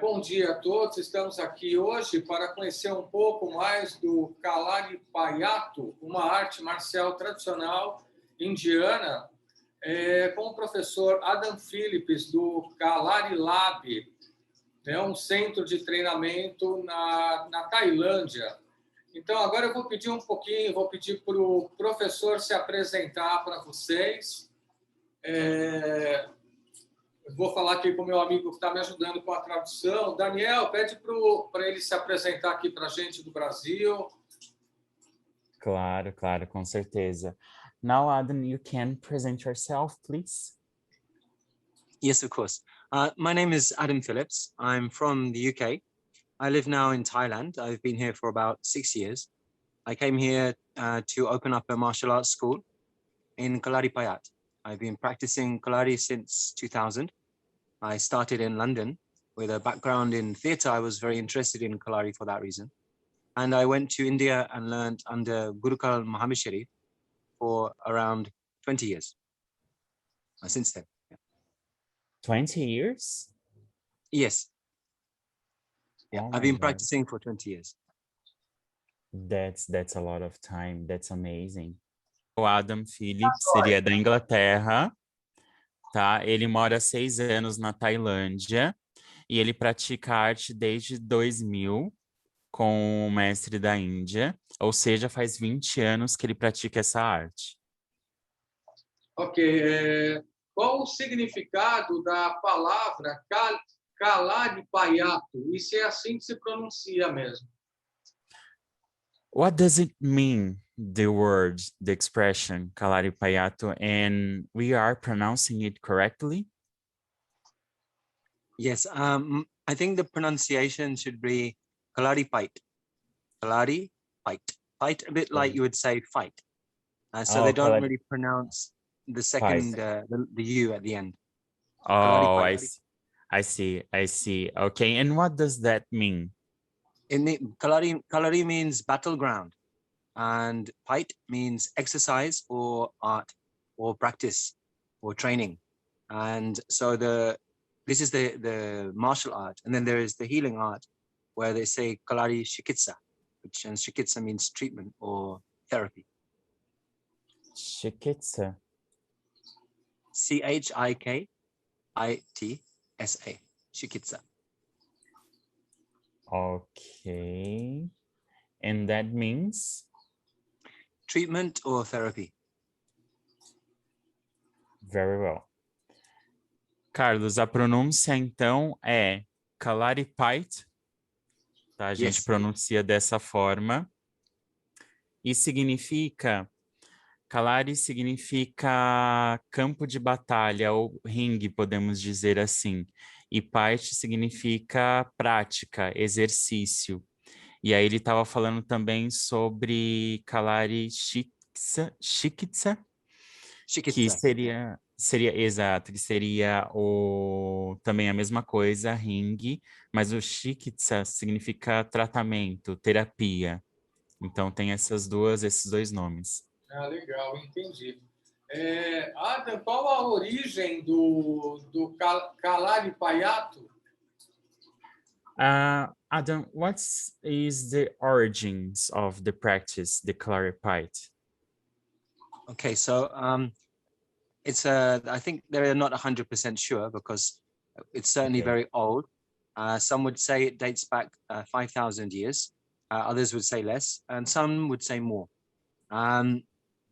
Bom dia a todos. Estamos aqui hoje para conhecer um pouco mais do kalaripaiattu, uma arte marcial tradicional indiana, com o professor Adam Phillips, do Kalari Lab, um centro de treinamento na Tailândia. Então, agora eu vou pedir um pouquinho, vou pedir para o professor se apresentar para vocês. Vou falar aqui com o meu amigo que está me ajudando com a tradução. Daniel, pede para ele se apresentar aqui para a gente do Brasil. Claro, com certeza. Now, Adam, you can present yourself, please. Yes, of course. My name is Adam Phillips. I'm from the UK. I live now in Thailand. I've been here for about 6 years. I came here to open up a martial arts school in Kalaripayattu. I've been practicing Kalari since 2000. I started in London with a background in theatre. I was very interested in Kalari for that reason. And I went to India and learned under Gurukul Mahamishri for around 20 years. Since then. 20 years? Yes. Yeah, Oh I've been God. practicing for 20 years. That's a lot of time. That's amazing. O Adam Phillips seria da Inglaterra, tá? Ele mora há 6 anos na Tailândia e ele pratica arte desde 2000 com o mestre da Índia, ou seja, faz 20 anos que ele pratica essa arte. Ok. Qual o significado da palavra kalaripaiattu? E se é assim que se pronuncia mesmo? What does it mean, the word, the expression, kalaripaiattu, and we are pronouncing it correctly? Yes, I think the pronunciation should be kalaripait. Kalaripait. Fight, a bit like you would say fight. So they don't really pronounce the second, the U at the end. Oh, I see. Okay, and what does that mean? In the Kalari means battleground, and pait means exercise or art or practice or training. And so this is the martial art, and then there is the healing art where they say Kalari Shikitsa, and Shikitsa means treatment or therapy. Shikitsa. Chikitsa. Shikitsa. Okay. And that means? Treatment or therapy. Very well. Carlos, a pronúncia então é kalaripait, tá? A gente pronuncia dessa forma. E significa, kalari significa campo de batalha ou ringue, podemos dizer assim. E pait significa prática, exercício. E aí ele estava falando também sobre kalari shikitsa, que seria também a mesma coisa, ringue, mas o shikitsa significa tratamento, terapia. Então tem esses dois nomes. Ah, legal, entendi. Adam, qual a origem do kalaripaiattu? Adam, what is the origins of the practice, the kalaripaiattu? Okay, so it's I think they're not 100% sure because it's certainly very old. Some would say it dates back 5,000 years. Others would say less, and some would say more.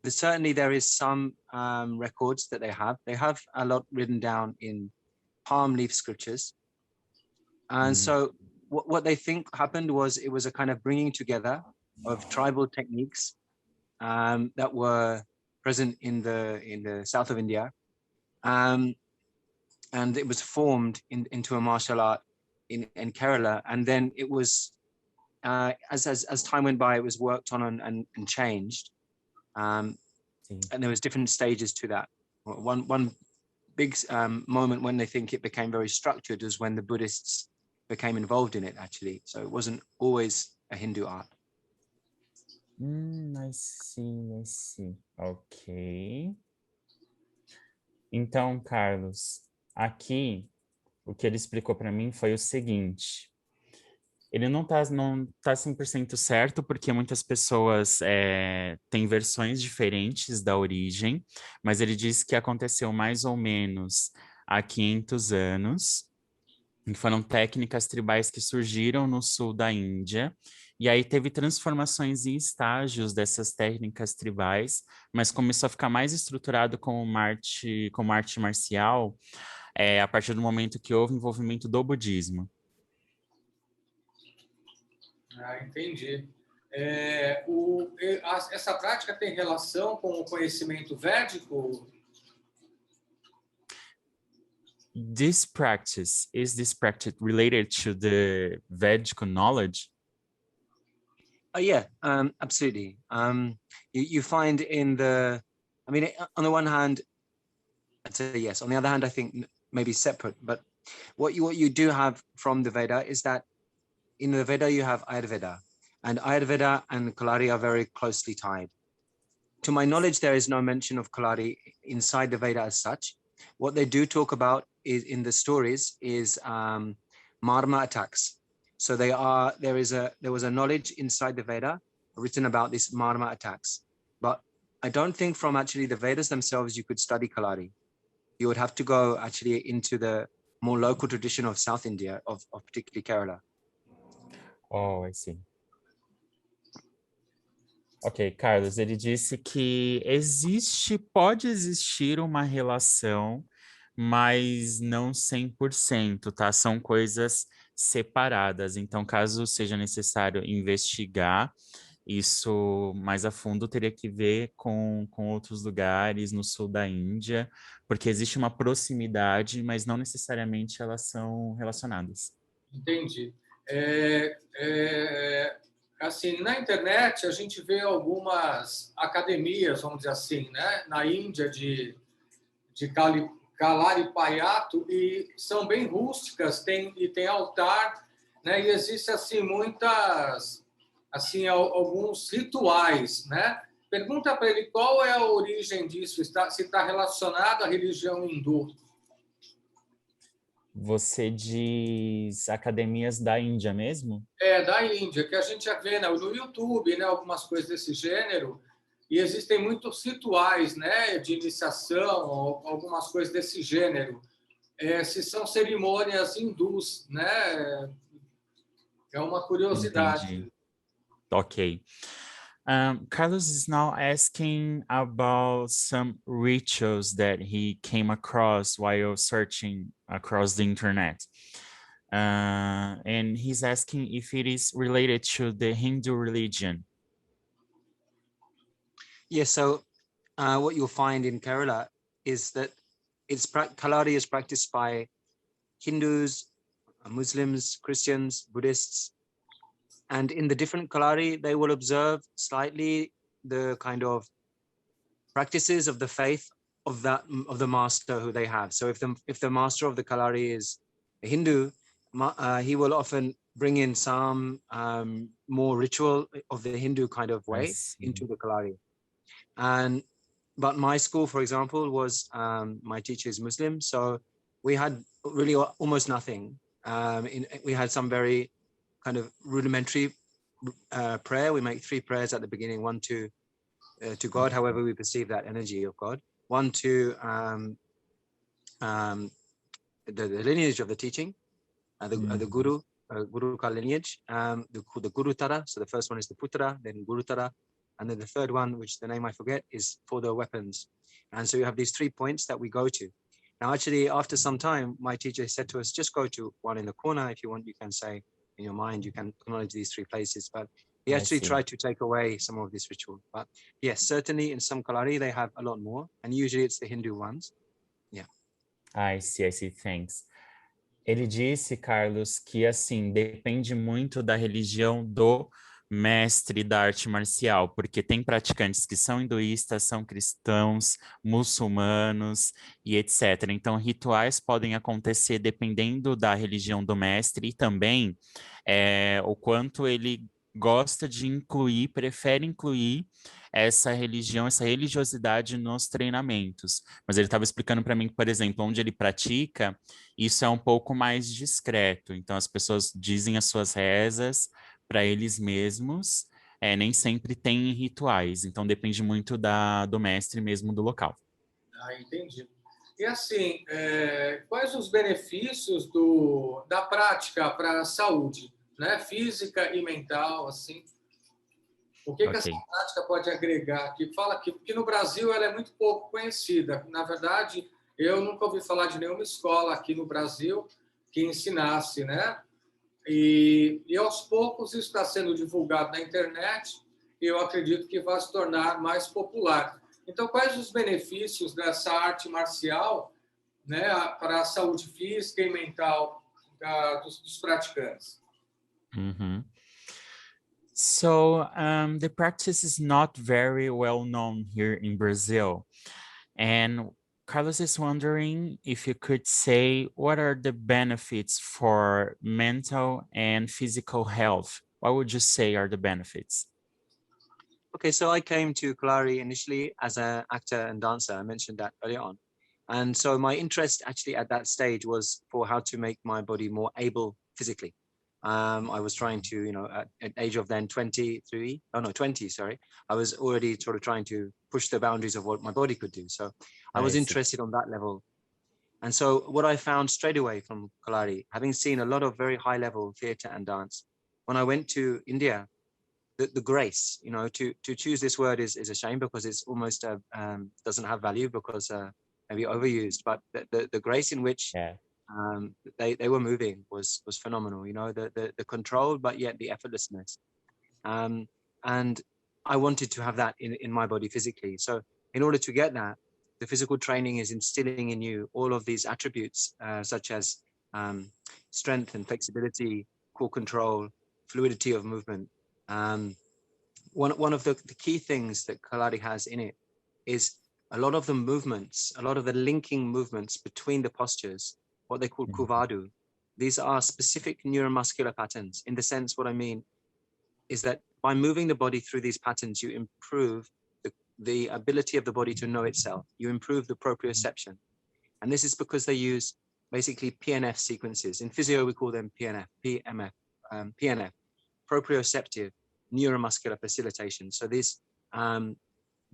Certainly there is some records that they have. They have a lot written down in palm leaf scriptures. And so what they think happened was it was a kind of bringing together of tribal techniques that were present in the south of India. And it was formed into a martial art in Kerala. And then it was, as time went by, it was worked on and changed. And there was different stages to that. One big moment when they think it became very structured was when the Buddhists became involved in it, actually. So it wasn't always a Hindu art. I see. Ok. Então, Carlos, aqui o que ele explicou para mim foi o seguinte. Ele não tá 100% certo, porque muitas pessoas têm versões diferentes da origem, mas ele disse que aconteceu mais ou menos há 500 anos, que foram técnicas tribais que surgiram no sul da Índia, e aí teve transformações e estágios dessas técnicas tribais, mas começou a ficar mais estruturado como arte marcial, a partir do momento que houve envolvimento do budismo. Ah, entendi. Essa prática tem relação com o conhecimento védico? Is this practice related to the Vedic knowledge? Yeah, absolutely. You find in the, I mean, on the one hand, I'd say yes. On the other hand, I think maybe separate. But what you do have from the Veda is that in the Veda you have Ayurveda, and Ayurveda and Kalari are very closely tied. To my knowledge, there is no mention of Kalari inside the Veda as such. What they do talk about is in the stories is marma attacks. So there was a knowledge inside the Veda written about these marma attacks. But I don't think from actually the Vedas themselves you could study Kalari. You would have to go actually into the more local tradition of South India, of particularly Kerala. Oh, I see. Ok, Carlos, ele disse que pode existir uma relação, mas não 100%, tá? São coisas separadas. Então, caso seja necessário investigar isso mais a fundo, teria que ver com outros lugares no sul da Índia, porque existe uma proximidade, mas não necessariamente elas são relacionadas. Entendi. Assim, na internet a gente vê algumas academias, vamos dizer assim, né, na Índia de kalaripaiattu, e são bem rústicas, tem altar, né, e existe assim muitas, assim, alguns rituais, né? Pergunta para ele qual é a origem disso, se está relacionado à religião hindu. Você diz academias da Índia mesmo? Da Índia, que a gente já vê, né, no YouTube, né, algumas coisas desse gênero, e existem muitos rituais, né, de iniciação, algumas coisas desse gênero. Se são cerimônias hindus, né? É uma curiosidade. Entendi. Ok. Carlos is now asking about some rituals that he came across while searching across the internet. And he's asking if it is related to the Hindu religion. Yes, so what you'll find in Kerala is that Kalari is practiced by Hindus, Muslims, Christians, Buddhists, and in the different Kalari, they will observe slightly the kind of practices of the faith of the master who they have. So if the master of the Kalari is a Hindu, he will often bring in some more ritual of the Hindu kind of way into the Kalari. But my school, for example, was my teacher is Muslim, so we had really almost nothing. We had some very kind of rudimentary prayer. We make 3 prayers at the beginning: one to God, however we perceive that energy of God; one to the lineage of the teaching, the Guru, Guru ka lineage, the Guru Tara. So the first one is the Putra, then Guru Tara, and then the third one, which the name I forget, is for the weapons. And so you have these 3 points that we go to. Now, actually, after some time, my teacher said to us, just go to one in the corner. If you want, you can say in your mind, you can acknowledge these 3 places. But he actually tried to take away some of this ritual. But yes, certainly in some Kalari, they have a lot more. And usually it's the Hindu ones. Yeah. I see, thanks. Ele disse, Carlos, que assim, depende muito da religião do mestre da arte marcial, porque tem praticantes que são hinduístas, são cristãos, muçulmanos e etc. Então, rituais podem acontecer dependendo da religião do mestre e também o quanto ele gosta de incluir, prefere incluir essa religião, essa religiosidade nos treinamentos. Mas ele estava explicando para mim que, por exemplo, onde ele pratica, isso é um pouco mais discreto. Então, as pessoas dizem as suas rezas para eles mesmos, nem sempre tem rituais. Então, depende muito do mestre mesmo do local. Ah, entendi. E assim, quais os benefícios da prática para a saúde, né? Física e mental, assim? O que essa prática pode agregar aqui? Fala que no Brasil ela é muito pouco conhecida. Na verdade, eu nunca ouvi falar de nenhuma escola aqui no Brasil que ensinasse, né? E aos poucos isso está sendo divulgado na internet e eu acredito que vai se tornar mais popular. Então, quais os benefícios dessa arte marcial, né, para a saúde física e mental dos praticantes? Mm-hmm. So the practice is not very well known here in Brazil. And Carlos is wondering if you could say what are the benefits for mental and physical health? What would you say are the benefits? Okay, so I came to Kalari initially as an actor and dancer. I mentioned that earlier on. And so my interest actually at that stage was for how to make my body more able physically. I was trying to, at age of then 20, sorry. I was already sort of trying to push the boundaries of what my body could do. So I was interested on that level. And so what I found straight away from Kalari, having seen a lot of very high level theater and dance, when I went to India, the grace, to choose this word is a shame because it's almost doesn't have value because maybe overused, but the grace in which they were moving was phenomenal. The control, but yet the effortlessness. And I wanted to have that in my body physically. So in order to get that, the physical training is instilling in you all of these attributes, such as strength and flexibility, core control, fluidity of movement. One of the key things that Kalari has in it is a lot of the movements, a lot of the linking movements between the postures, what they call kuvadu. These are specific neuromuscular patterns. In the sense, what I mean is that by moving the body through these patterns, you improve the ability of the body to know itself. You improve the proprioception. And this is because they use basically PNF sequences. In physio, we call them PNF, proprioceptive neuromuscular facilitation. So these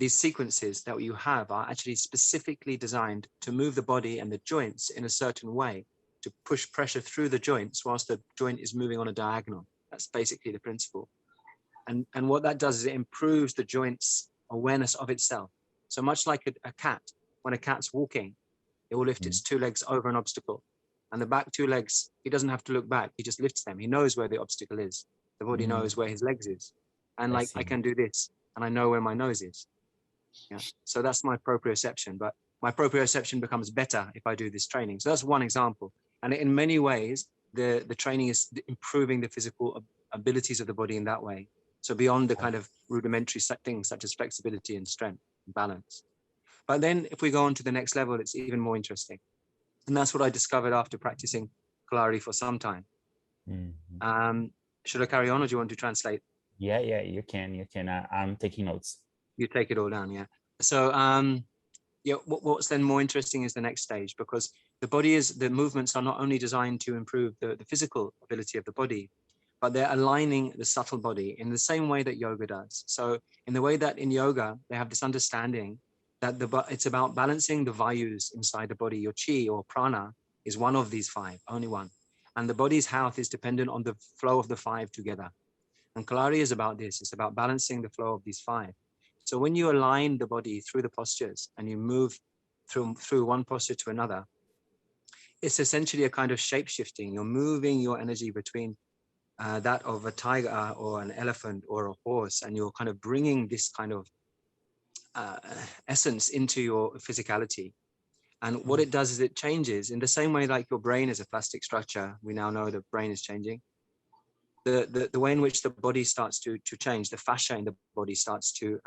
sequences that you have are actually specifically designed to move the body and the joints in a certain way to push pressure through the joints whilst the joint is moving on a diagonal. That's basically the principle. And what that does is it improves the joint's awareness of itself. So much like a cat, when a cat's walking, it will lift its two legs over an obstacle. And the back two legs, he doesn't have to look back. He just lifts them. He knows where the obstacle is. The body knows where his legs is. And like, I can do this and I know where my nose is. Yeah. So that's my proprioception, but my proprioception becomes better if I do this training. So that's one example. And in many ways, the training is improving the physical abilities of the body in that way. So beyond the kind of rudimentary things such as flexibility and strength and balance. But then if we go on to the next level, it's even more interesting. And that's what I discovered after practicing Kalari for some time. Should I carry on or do you want to translate? Yeah, you can. I'm taking notes. You take it all down, yeah. So what's then more interesting is the next stage, because the movements are not only designed to improve the physical ability of the body, but they're aligning the subtle body in the same way that yoga does. So in the way that in yoga, they have this understanding that it's about balancing the vayus inside the body. Your chi or prana is one of these five, only one. And the body's health is dependent on the flow of the five together. And Kalari is about this. It's about balancing the flow of these five. So when you align the body through the postures and you move through one posture to another, it's essentially a kind of shape-shifting. You're moving your energy between that of a tiger or an elephant or a horse, and you're kind of bringing this kind of essence into your physicality. And what it does is it changes in the same way like your brain is a plastic structure. We now know the brain is changing. The way in which the body starts to change, the fascia in the body starts to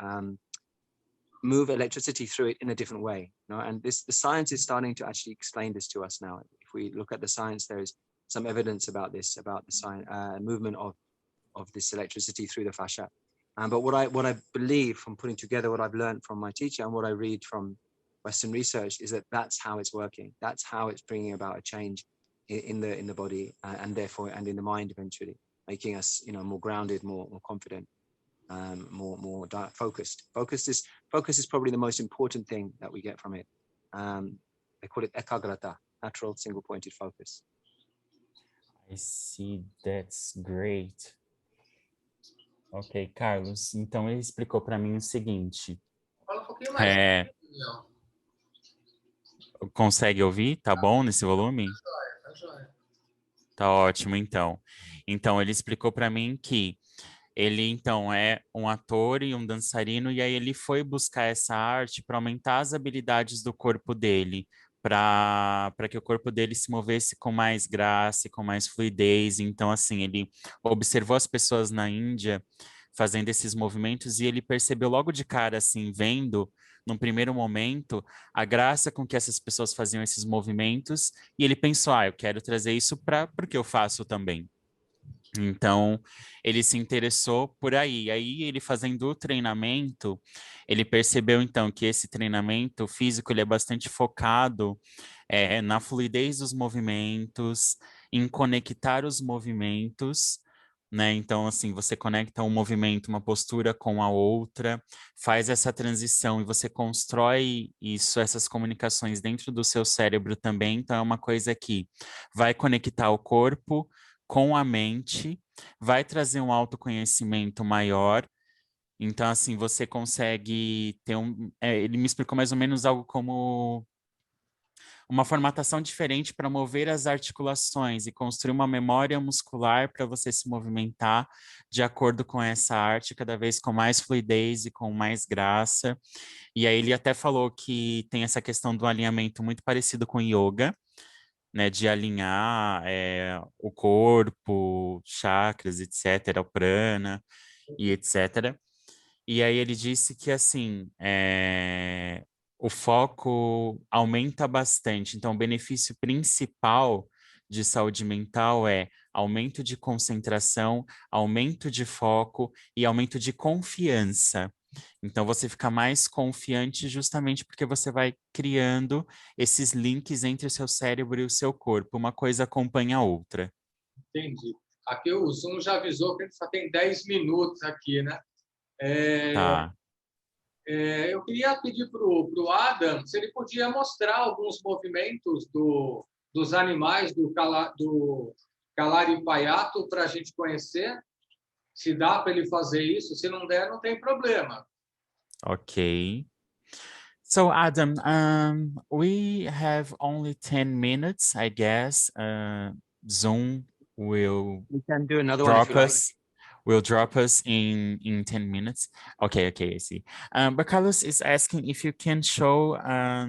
move electricity through it in a different way. And the science is starting to actually explain this to us now. If we look at the science, there is some evidence about this, about the movement of of this electricity through the fascia. But what I believe from putting together what I've learned from my teacher and what I read from Western research is that that's how it's working. That's how it's bringing about a change in the body and therefore and in the mind eventually, making us more grounded, more confident, more focused. Focus is probably the most important thing that we get from it. They call it ekagrata, natural single-pointed focus. I see, that's great. Ok, Carlos, então ele explicou para mim o seguinte. Fala um pouquinho mais. Consegue ouvir? Tá bom nesse volume? Tá joia. Tá ótimo, então. Então, ele explicou para mim que ele, então, é um ator e um dançarino, e aí ele foi buscar essa arte para aumentar as habilidades do corpo dele, para que o corpo dele se movesse com mais graça, e com mais fluidez. Então, assim, ele observou as pessoas na Índia fazendo esses movimentos e ele percebeu logo de cara, assim, vendo, num primeiro momento, a graça com que essas pessoas faziam esses movimentos, e ele pensou, eu quero trazer isso para porque eu faço também. Então, ele se interessou por aí. Aí, ele fazendo o treinamento, ele percebeu, então, que esse treinamento físico ele é bastante focado na fluidez dos movimentos, em conectar os movimentos, né? Então, assim, você conecta um movimento, uma postura com a outra, faz essa transição e você constrói isso, essas comunicações dentro do seu cérebro também. Então, é uma coisa que vai conectar o corpo com a mente, vai trazer um autoconhecimento maior. Então, assim, você consegue ter ele me explicou mais ou menos algo como uma formatação diferente para mover as articulações e construir uma memória muscular para você se movimentar de acordo com essa arte, cada vez com mais fluidez e com mais graça. E aí ele até falou que tem essa questão do alinhamento muito parecido com yoga, né, de alinhar o corpo, chakras, etc., o prana e etc. E aí ele disse que, assim, o foco aumenta bastante. Então, o benefício principal de saúde mental é aumento de concentração, aumento de foco e aumento de confiança. Então, você fica mais confiante justamente porque você vai criando esses links entre o seu cérebro e o seu corpo. Uma coisa acompanha a outra. Entendi. Aqui o Zoom já avisou que a gente só tem 10 minutos aqui, né? Tá. Eu queria pedir para o Adam se ele podia mostrar alguns movimentos dos animais do kalaripaiattu para a gente conhecer. Se dá para ele fazer isso, se não der, não tem problema. Ok. So, Adam, we have only 10 minutes, I guess. Zoom will We can do another one if drop you like. us. Will drop us in 10 minutes. Okay, I see. But Carlos is asking if you can show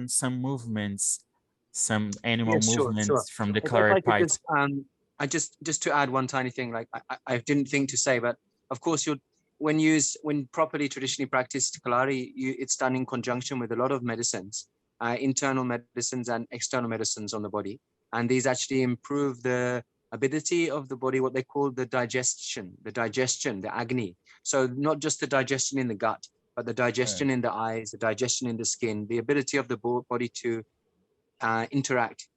some movements, some animal Yes, sure. movements from the If I could kalaripaiattu. I just to add one tiny thing, like I didn't think to say, but of course when properly traditionally practiced Kalari, it's done in conjunction with a lot of medicines, internal medicines and external medicines on the body, and these actually improve the ability of the body, what they call the digestion, the agni. So not just the digestion in the gut, but the digestion in the eyes, the digestion in the skin, the ability of the body to interact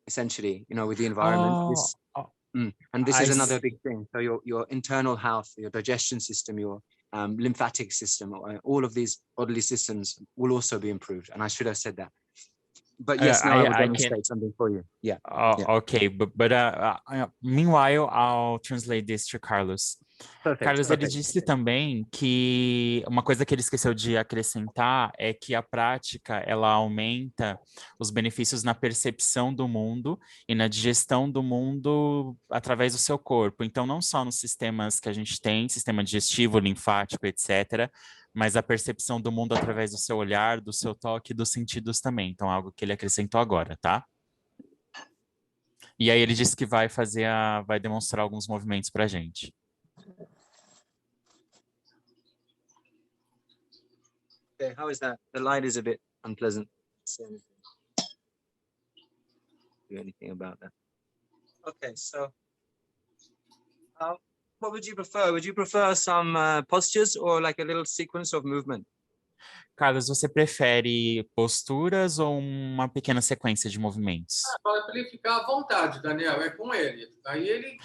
essentially, with the environment. And this is another big thing. So your internal health, your digestion system, your lymphatic system, all of these bodily systems will also be improved. And I should have said that. But yes, now I will demonstrate something for you. Yeah. Okay, but meanwhile, I'll translate this to Carlos. Carlos, ele disse também que uma coisa que ele esqueceu de acrescentar é que a prática, ela aumenta os benefícios na percepção do mundo e na digestão do mundo através do seu corpo. Então, não só nos sistemas que a gente tem, sistema digestivo, linfático, etc., mas a percepção do mundo através do seu olhar, do seu toque e dos sentidos também. Então, algo que ele acrescentou agora, tá? E aí ele disse que vai demonstrar alguns movimentos pra gente. Okay, how is that? The light is a bit unpleasant. Do anything about that. Okay, so what would you prefer? Would you prefer some postures or like a little sequence of movement? Carlos, você prefere posturas ou uma pequena sequência de movimentos? Para ele ficar à vontade, Daniel, é com ele. Aí ele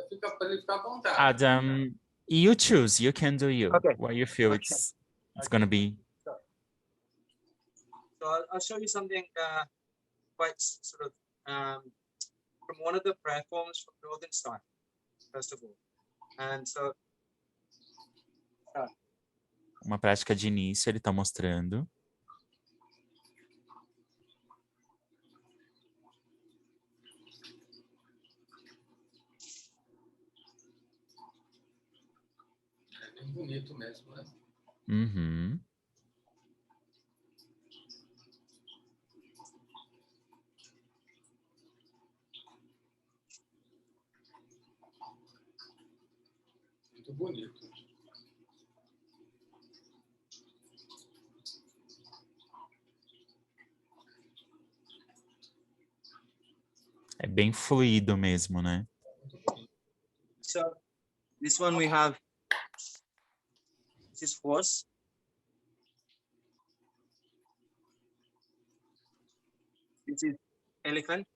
fica para ele ficar à vontade. Adam, you choose. You can do you. Okay. What you feel Okay. it's gonna be. So I'll show you something quite sort of from one of the prayer forms from Northern style, first of all. And so Uma prática de início, ele está mostrando. É bem bonito mesmo, né? Uhum. Muito bonito. É bem fluido mesmo, né? so this one we have, this is horse. This is elephant.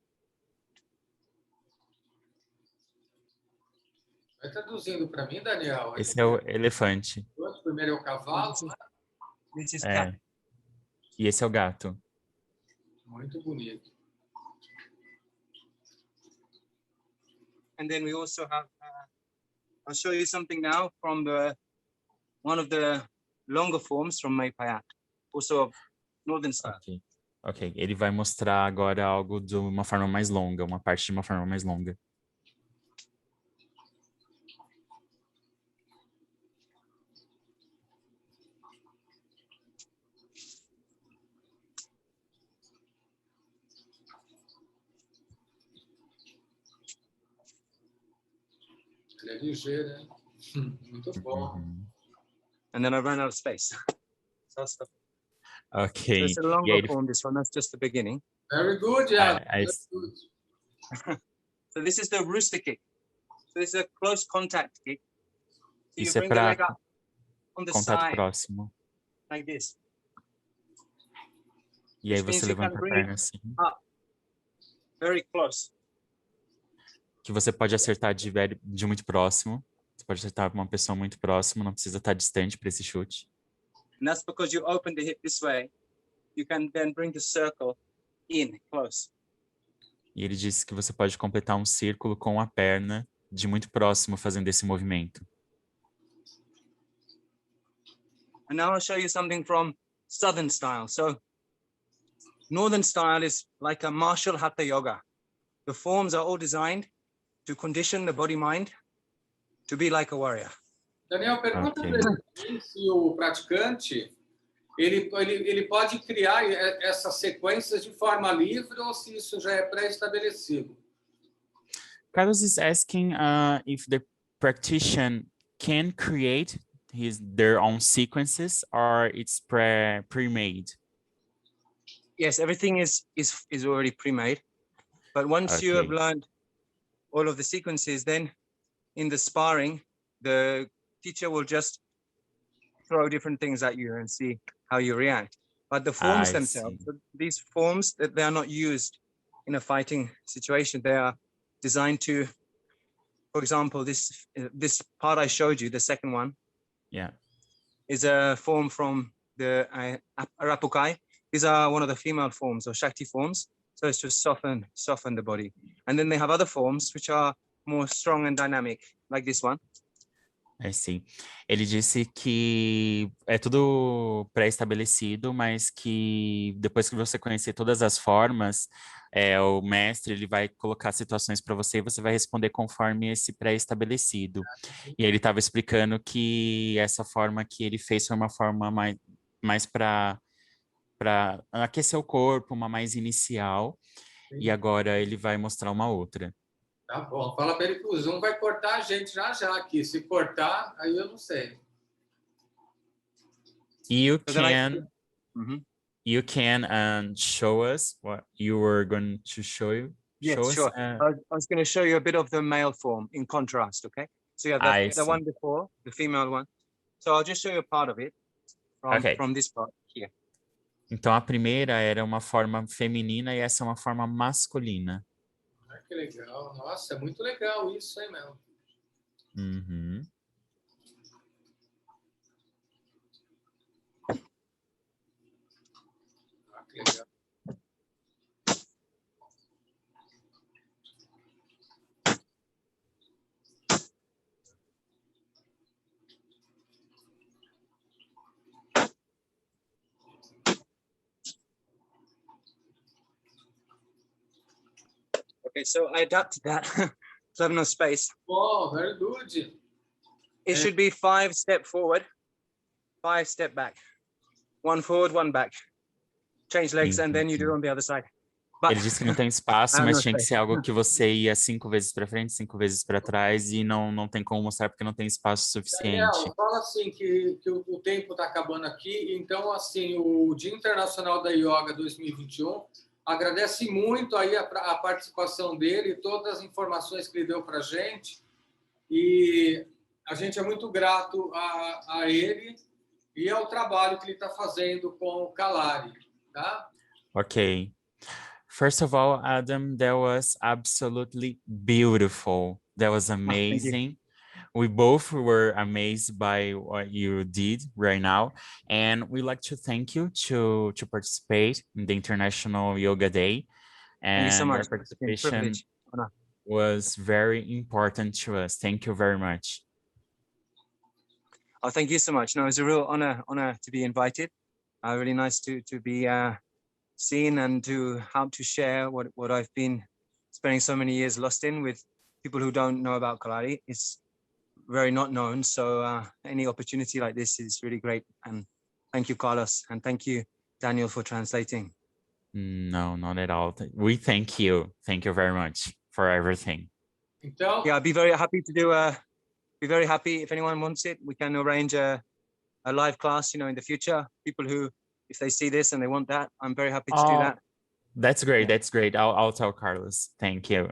Vai traduzindo para mim, Daniel. Esse é o elefante. O primeiro é o cavalo. This is É. cat. E esse é o gato. Muito bonito. And then we also have, I'll show you something now from one of the longer forms from kalaripaiattu, also of Northern style. Ok. Ok. Ele vai mostrar agora algo de uma forma mais longa, uma parte de uma forma mais longa. Ele é ligeiro, hein? Muito bom. Uhum. And then I ran out of space. So I'll stop. Ok. So it's a E aí longer ele... form, this one, that's just the beginning. Very good, yeah. Aí- Very good. So this is the rooster kick. So this is a close contact kick. So you Isso é bring the leg para up on the contato side, próximo. like this. E aí Which means você you can levanta a bring perna it assim. very close. Que você pode acertar de muito próximo. Você pode acertar com uma pessoa muito próxima, não precisa estar distante para esse chute. And that's because you open the hip this way. You can then bring the circle in close. E ele disse que você pode completar um círculo com a perna de muito próximo fazendo esse movimento. And now I'll show you something from Southern style. So Northern style is like a martial hatha yoga. The forms are all designed to condition the body mind to be like a warrior. Daniel, pergunta Ok. para ele se o praticante ele pode criar essas sequências de forma livre ou se isso já é pré-estabelecido. Carlos is asking if the practitioner can create their own sequences or it's pre-made. Yes, everything is already pre-made. But once you have Okay. learned all of the sequences, then in the sparring, the teacher will just throw different things at you and see how you react. But the forms I themselves, see. these forms, they are not used in a fighting situation. They are designed to, for example, this part I showed you, the second one, Yeah. is a form from the Arapukai. These are one of the female forms or Shakti forms. So it's to soften the body. And then they have other forms which are more strong and dynamic, like this one. I see. Ele disse que é tudo pré-estabelecido, mas que depois que você conhecer todas as formas, o mestre ele vai colocar situações para você e você vai responder conforme esse pré-estabelecido. E ele estava explicando que essa forma que ele fez foi uma forma mais para aquecer o corpo, uma mais inicial. Sim. E agora ele vai mostrar uma outra. Tá bom. Fala para ele que o Zoom vai cortar a gente já aqui. Se cortar, aí eu não sei. You So then can... You can show us what you were going to show Yes, us. sure. I was going to show you a bit of the male form in contrast, okay? So yeah, the one before, the female one. So I'll just show you a part of it from this part here. Então, a primeira era uma forma feminina e essa é uma forma masculina. Ah, que legal. Nossa, é muito legal isso, hein, meu? Uhum. Ah, que legal. Okay, so I adapted that. So I have no space. Oh, very good. It should be 5 step forward, 5 step back. 1 forward, 1 back. Change legs and then you do it on the other side. But Ele disse que não tem espaço, mas tinha que ser algo que você ia 5 vezes para frente, 5 vezes para trás e não tem como mostrar porque não tem espaço suficiente. Daniel, fala assim que o tempo está acabando aqui. Então, assim, o Dia Internacional da Yoga 2021 agradece muito aí a participação dele, todas as informações que ele deu para a gente. E a gente é muito grato a ele e ao trabalho que ele está fazendo com o Kalari, tá? Ok. First of all, Adam, that was absolutely beautiful. That was amazing. We both were amazed by what you did right now. And we'd like to thank you to participate in the International Yoga Day. And thank you so much. your participation was very important to us. Thank you very much. Oh, thank you so much. No, it was a real honor to be invited. Really nice to be seen and to help to share what I've been spending so many years lost in with people who don't know about Kalari. It's very not known, so any opportunity like this is really great. And thank you, Carlos, and thank you, Daniel, for translating. No, not at all. We thank you. Thank you very much for everything. Então, yeah, I'd be very happy to do be very happy if anyone wants it. We can arrange a live class, in the future. People who, if they see this and they want that, I'm very happy to do that. That's great. That's great. I'll tell Carlos. Thank you.